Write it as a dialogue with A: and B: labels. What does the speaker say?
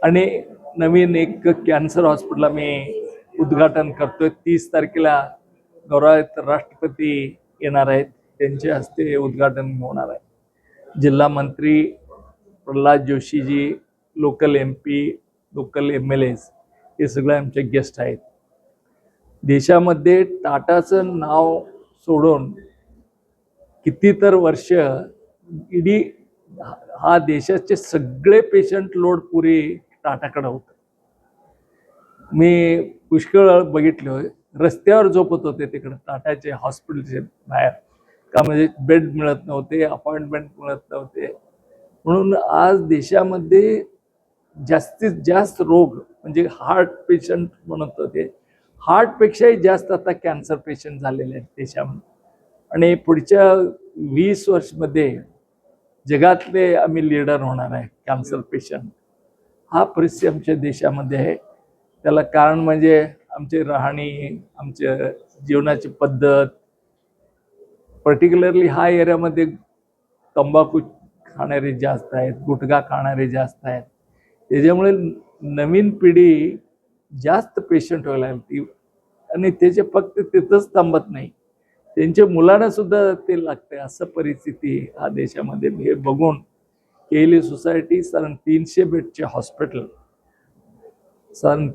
A: आणि नवीन एक cancer hospital मी उद्घाटन करतोय. 30 तारखेला गौरवात राष्ट्रपती येणार आहेत, त्यांच्या हस्ते उद्घाटन होणार आहे. जिल्हा मंत्री Pralhad Joshiji, local MP, local MLAs हे सगळे आमचे गेस्ट आहेत. देशामध्ये टाटाचं नाव सोडून किती तर वर्ष इडी हा देशाचे सगळे पेशंट लोड पुरे टाटाकडे होतं. मी पुष्कळ बघितले, रस्त्यावर झोपत होते तिकडे टाटाचे हॉस्पिटलचे बाहेर, का म्हणजे बेड मिळत नव्हते, अपॉइंटमेंट मिळत नव्हते. म्हणून आज देशामध्ये जास्तीत जास्त रोग म्हणजे हार्ट पेशंट म्हणत होते, हार्टपेक्षाही जास्त आता कॅन्सर पेशंट झालेले आहेत देशामध्ये. आणि पुढच्या 20 वर्षामध्ये जगातले आम्ही लीडर होणार आहे कॅन्सर पेशंट. हा परिस्थिती आमच्या देशामध्ये आहे. त्याला कारण म्हणजे आमची राहणी, आमच्या जीवनाची पद्धत, पर्टिक्युलरली हा एरियामध्ये तंबाखू खाणारे जास्त आहेत, गुटखा खाणारे जास्त आहेत. त्याच्यामुळे नवीन पिढी जास्त पेशंट व्हायला लागली आणि त्याचे फक्त तिथंच थांबत नाही, त्यांच्या मुलांना सुद्धा ते लागते. असं परिस्थिती हा देशामध्ये. हे बघून केली सोसायटी साधारण 300 बेडचे हॉस्पिटल, साधारण